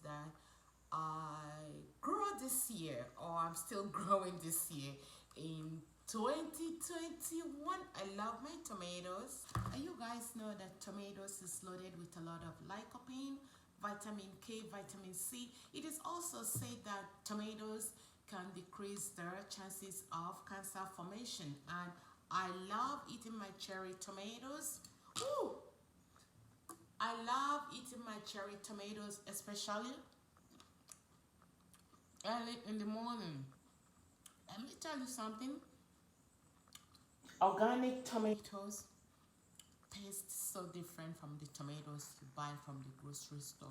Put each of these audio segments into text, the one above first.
that I grew this year, or I'm still growing this year in 2021. I love my tomatoes. You guys know that tomatoes is loaded with a lot of lycopene, vitamin K, vitamin C. It is also said that tomatoes can decrease the chances of cancer formation, and I love eating my cherry tomatoes. Ooh, I love eating my cherry tomatoes, especially early in the morning. Let me tell you something. Organic tomatoes taste so different from the tomatoes you buy from the grocery store.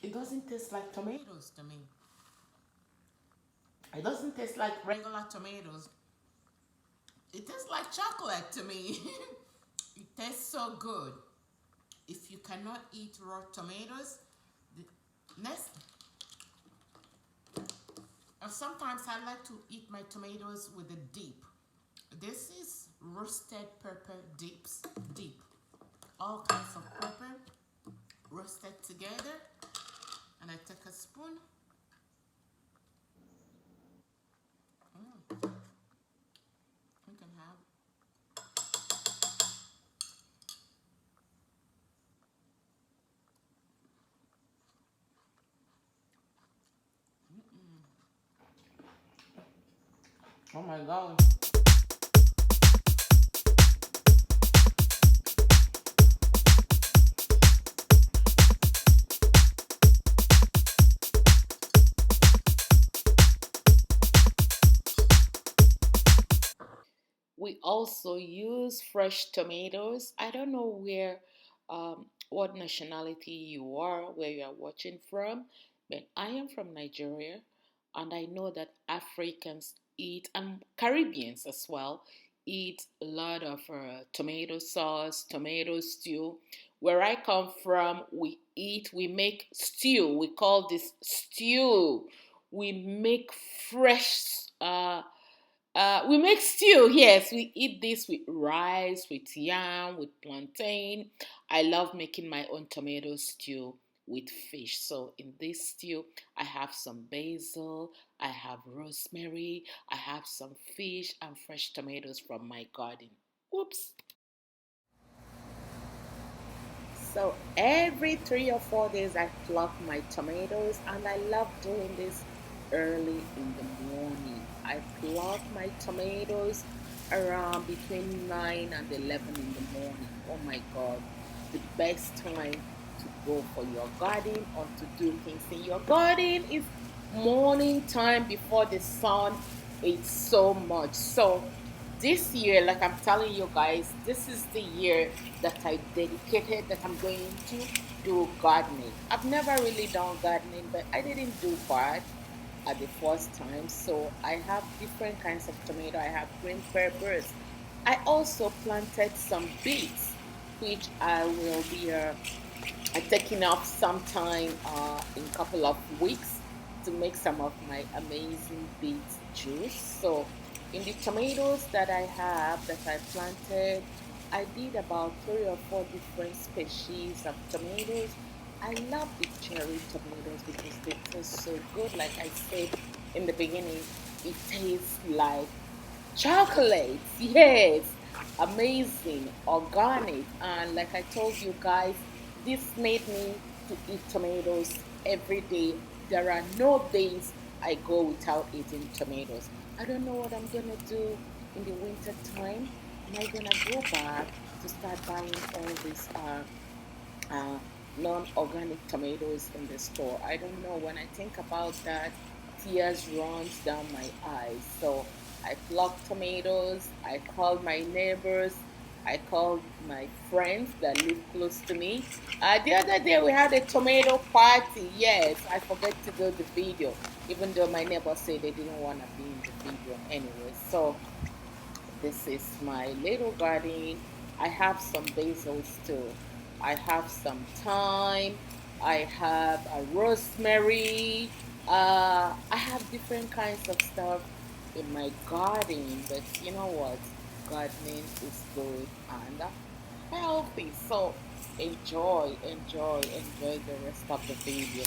It doesn't taste like tomatoes to me. It doesn't taste like regular tomatoes. It tastes like chocolate to me. It tastes so good. If you cannot eat raw tomatoes, the next sometimes I like to eat my tomatoes with a dip. This is roasted pepper dip. All kinds of pepper roasted together, and I take a spoon. You can have. Oh my god. We also use fresh tomatoes. I don't know what nationality you are, where you are watching from, but I am from Nigeria, and I know that Africans eat, and Caribbeans as well, eat a lot of tomato sauce, tomato stew. Where I come from, we make stew. We call this stew. We make fresh we make stew. Yes, we eat this with rice, with yam, with plantain. I love making my own tomato stew with fish. So in this stew, I have some basil, I have rosemary, I have some fish and fresh tomatoes from my garden. Oops. So every 3 or 4 days, I pluck my tomatoes, and I love doing this early in the morning. I pluck my tomatoes around between 9 and 11 in the morning. Oh my God, the best time to go for your garden or to do things in your garden is morning time before the sun is so much. So this year, like I'm telling you guys, this is the year that I dedicated that I'm going to do gardening. I've never really done gardening, but I didn't do bad at the first time. So I have different kinds of tomato. I have green peppers. I also planted some beets, which I will be taking up sometime in a couple of weeks to make some of my amazing beet juice. So in the tomatoes that I have that I planted, I did about 3 or 4 different species of tomatoes. I love the cherry tomatoes because they taste so good. Like I said in the beginning, it tastes like chocolate. Yes, amazing, organic. And like I told you guys, this made me to eat tomatoes every day. There are no days I go without eating tomatoes. I don't know what I'm gonna do in the winter time. Am I gonna go back to start buying all these uh, non-organic tomatoes in the store? I don't know. When I think about that, tears runs down my eyes. So I plucked tomatoes. I called my neighbors. I called my friends that live close to me. The other day we had a tomato party. Yes, I forgot to do the video, even though my neighbor said they didn't want to be in the video anyway. So this is my little garden. I have some basils too. I have some thyme. I have a rosemary. I have different kinds of stuff in my garden. But you know what? Gardening is good and healthy. So enjoy the rest of the video.